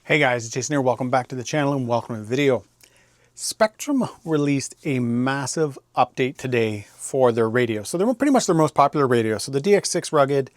Hey guys, it's Jason here. Welcome back to the channel and welcome to the video. Spektrum released a massive update today for their radio. So they're pretty much their most popular radio. So the DX6 Rugged,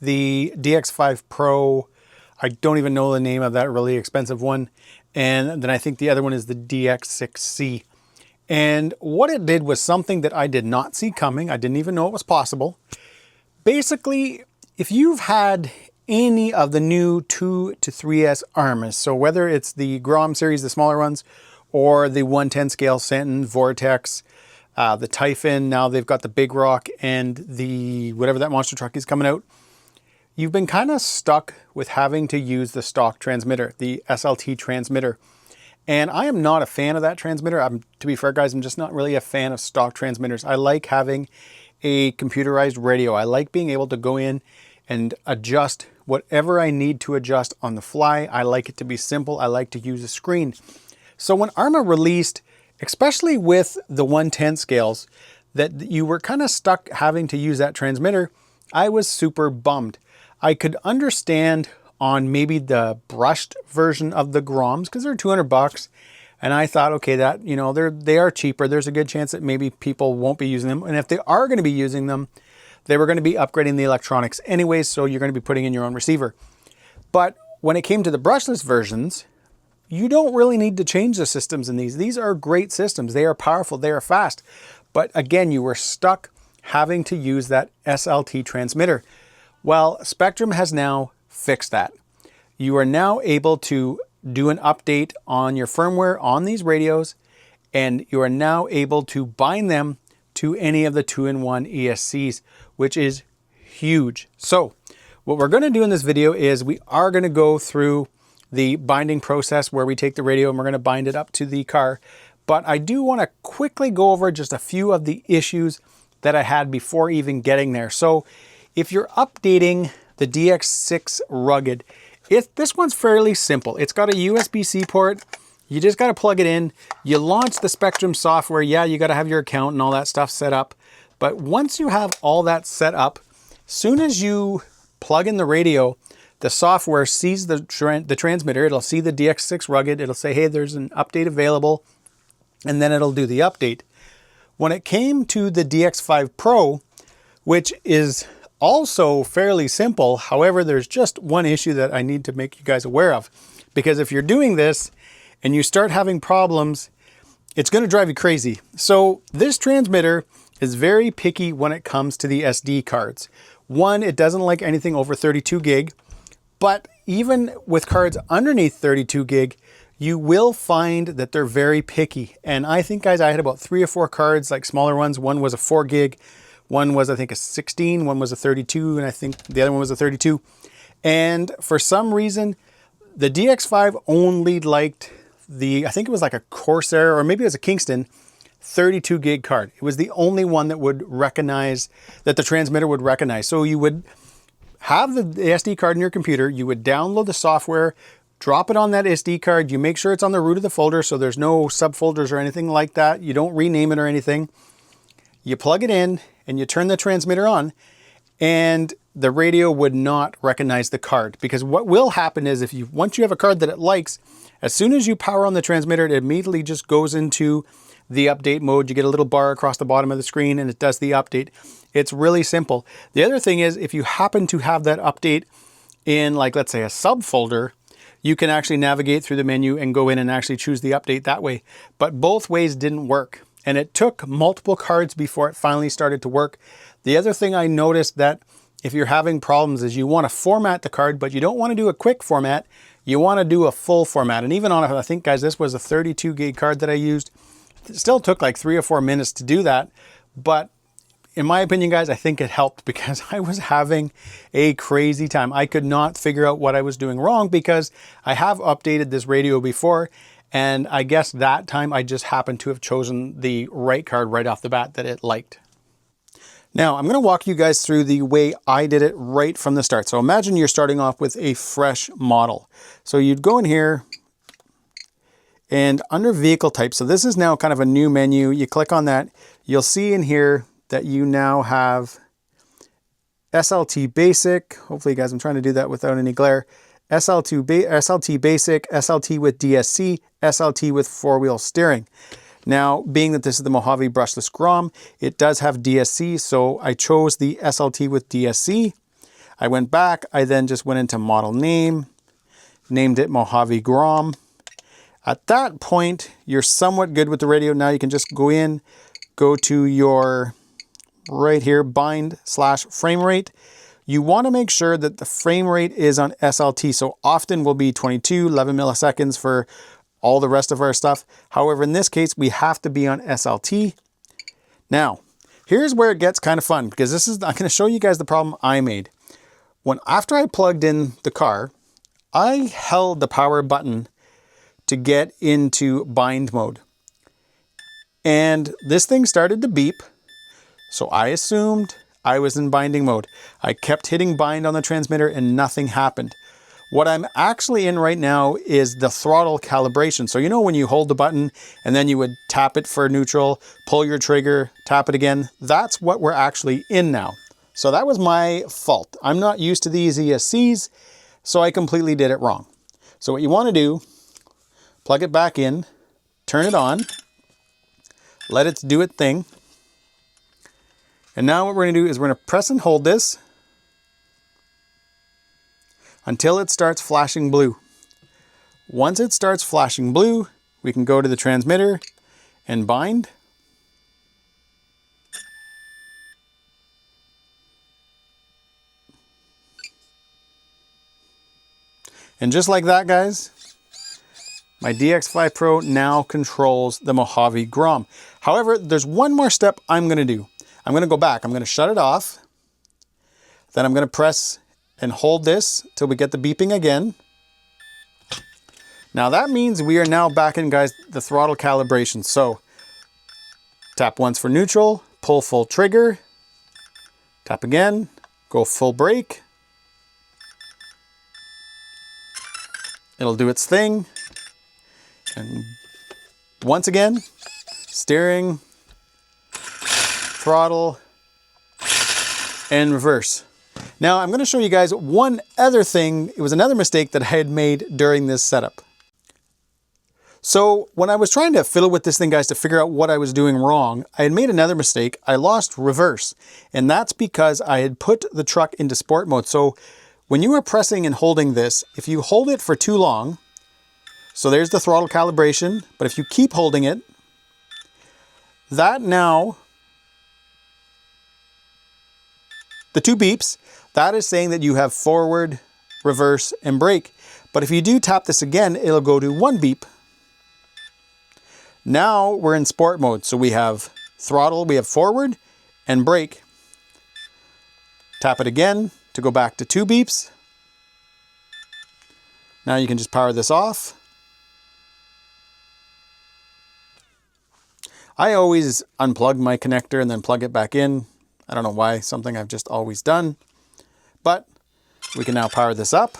the DX5 Pro, I don't even know the name of that really expensive one. And then I think the other one is the DX6C. And what it did was something that I did not see coming. I didn't even know it was possible. Basically, if you've had any of the new 2 to 3S arms, so whether it's the Grom series, the smaller ones, or the 110 scale Senton, Vortex, the Typhon, now they've got the Big Rock and the whatever that monster truck is coming out, you've been kind of stuck with having to use the stock transmitter, the SLT transmitter. And I am not a fan of that transmitter. To be fair guys, I'm just not really a fan of stock transmitters. I like having a computerized radio. I like being able to go in and adjust whatever I need to adjust on the fly. I like it to be simple. I like to use a screen. So when Arma released, especially with the 110 scales, that you were kind of stuck having to use that transmitter, I was super bummed. I could understand on maybe the brushed version of the Groms because they're 200 bucks. And I thought, okay, that, you know, they are cheaper. There's a good chance that maybe people won't be using them. And if they are going to be using them, they were going to be upgrading the electronics anyways, so you're going to be putting in your own receiver. But when it came to the brushless versions, you don't really need to change the systems in these. These are great systems. They are powerful. They are fast. But again, you were stuck having to use that SLT transmitter. Well, Spektrum has now fixed that. You are now able to do an update on your firmware on these radios, and you are now able to bind them to any of the 2-in-1 ESCs, which is huge. So what we're going to do in this video is we are going to go through the binding process where we take the radio and we're going to bind it up to the car. But I do want to quickly go over just a few of the issues that I had before even getting there. So if you're updating the DX6 Rugged, this one's fairly simple. It's got a USB-C port. You just got to plug it in. You launch the Spektrum software. Yeah, you got to have your account and all that stuff set up. But once you have all that set up, soon as you plug in the radio, the software sees the transmitter. It'll see the DX6 Rugged. It'll say, hey, there's an update available. And then it'll do the update. When it came to the DX5 Pro, which is also fairly simple, however, there's just one issue that I need to make you guys aware of. Because if you're doing this, and you start having problems, it's going to drive you crazy. So this transmitter is very picky when it comes to the SD cards. One, it doesn't like anything over 32 gig, but even with cards underneath 32 gig, you will find that they're very picky. And I think, guys, I had about 3 or 4 cards, like smaller ones. One was a 4 gig, one was, I think, a 16, one was a 32, and I think the other one was a 32. And for some reason, the DX5 only liked I think it was like a Corsair, or maybe it was a Kingston 32 gig card. It was the only one that would recognize, that the transmitter would recognize. So you would have the SD card in your computer, you would download the software, drop it on that SD card, you make sure it's on the root of the folder so there's no subfolders or anything like that. You don't rename it or anything. You plug it in and you turn the transmitter on, and the radio would not recognize the card, because what will happen is once you have a card that it likes, as soon as you power on the transmitter, it immediately just goes into the update mode. You get a little bar across the bottom of the screen and it does the update. It's really simple. The other thing is, if you happen to have that update in, like, let's say a subfolder, you can actually navigate through the menu and go in and actually choose the update that way. But both ways didn't work. And it took multiple cards before it finally started to work. The other thing I noticed that if you're having problems is you want to format the card, but you don't want to do a quick format. You want to do a full format. And even on, I think, guys, this was a 32 gig card that I used. It still took like 3 or 4 minutes to do that. But in my opinion, guys, I think it helped because I was having a crazy time. I could not figure out what I was doing wrong because I have updated this radio before. And I guess that time I just happened to have chosen the right card right off the bat that it liked. Now, I'm going to walk you guys through the way I did it right from the start. So imagine you're starting off with a fresh model. So you'd go in here and under vehicle type. So this is now kind of a new menu. You click on that. You'll see in here that you now have SLT basic. Hopefully, guys, I'm trying to do that without any glare. SLT Basic, SLT with DSC, SLT with 4-wheel steering. Now, being that this is the Mojave brushless Grom, it does have DSC, so I chose the SLT with DSC. I went back, I then just went into model name, named it Mojave Grom. At that point, you're somewhat good with the radio. Now you can just go in, go to your right here, bind/frame rate. You want to make sure that the frame rate is on SLT. So often will be 22, 11 milliseconds for all the rest of our stuff. However, in this case, we have to be on SLT. Now, here's where it gets kind of fun, because I'm going to show you guys the problem I made. After I plugged in the car, I held the power button to get into bind mode. And this thing started to beep. So I assumed I was in binding mode. I kept hitting bind on the transmitter and nothing happened. What I'm actually in right now is the throttle calibration. So you know when you hold the button and then you would tap it for neutral, pull your trigger, tap it again? That's what we're actually in now. So that was my fault. I'm not used to these ESCs, so I completely did it wrong. So what you want to do, plug it back in, turn it on, let it do its thing. And now what we're going to do is we're going to press and hold this until it starts flashing blue. Once it starts flashing blue, we can go to the transmitter and bind. And just like that, guys, my DX5 Pro now controls the Mojave Grom. However, there's one more step I'm going to do. I'm going to go back. I'm going to shut it off. Then I'm going to press and hold this till we get the beeping again. Now that means we are now back in, guys, the throttle calibration. So tap once for neutral, pull full trigger, tap again, go full brake. It'll do its thing. And once again, steering, throttle, and reverse. Now I'm going to show you guys one other thing. It was another mistake that I had made during this setup. So when I was trying to fiddle with this thing, guys, to figure out what I was doing wrong, I had made another mistake. I lost reverse. And that's because I had put the truck into sport mode. So when you are pressing and holding this, if you hold it for too long, so there's the throttle calibration, but if you keep holding it, that now, the two beeps, that is saying that you have forward, reverse, and brake. But if you do tap this again, it'll go to one beep. Now we're in sport mode. So we have throttle, we have forward, and brake. Tap it again to go back to two beeps. Now you can just power this off. I always unplug my connector and then plug it back in. I don't know why, something I've just always done. But we can now power this up.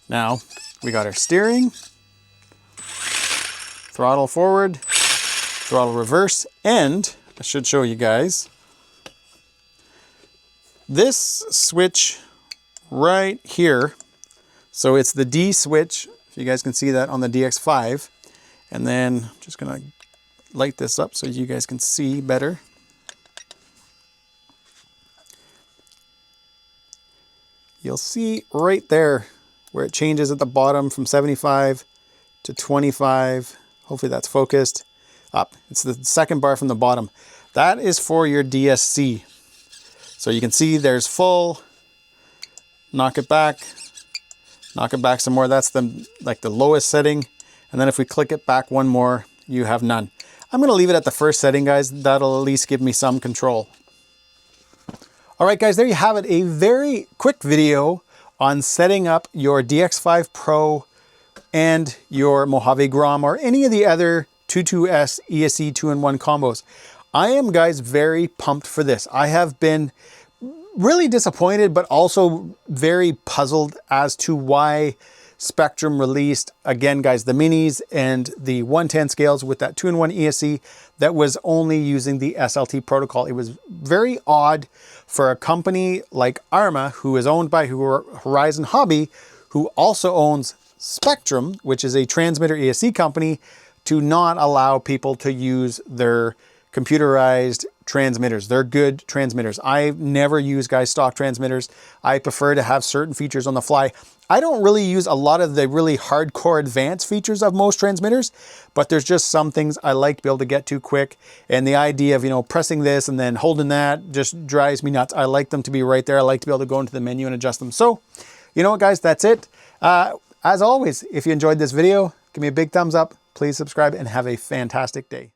Now we got our steering, throttle forward, throttle reverse, and I should show you guys this switch right here. So it's the D switch. If you guys can see that on the DX5. And then I'm just gonna light this up so you guys can see better. You'll see right there where it changes at the bottom from 75 to 25. Hopefully that's focused. Up. It's the second bar from the bottom. That is for your DSC. So you can see there's full, knock it back some more. That's the lowest setting. And then if we click it back one more, you have none. I'm going to leave it at the first setting, guys. That'll at least give me some control. All right, guys, there you have it. A very quick video on setting up your DX5 Pro and your Mojave Grom or any of the other 22S ESC 2-in-1 combos. I am, guys, very pumped for this. I have been really disappointed, but also very puzzled as to why Spektrum released, again guys, the minis and the 110 scales with that 2-in-1 ESC that was only using the SLT protocol. It was very odd for a company like Arma, who is owned by Horizon Hobby, who also owns Spektrum, which is a transmitter ESC company, to not allow people to use their computerized transmitters. They're good transmitters. I never use guys stock transmitters. I prefer to have certain features on the fly. I don't really use a lot of the really hardcore advanced features of most transmitters, but there's just some things I like to be able to get to quick. And the idea of, you know, pressing this and then holding that just drives me nuts. I like them to be right there. I like to be able to go into the menu and adjust them. So, you know what guys, that's it. As always, if you enjoyed this video, give me a big thumbs up, please subscribe, and have a fantastic day.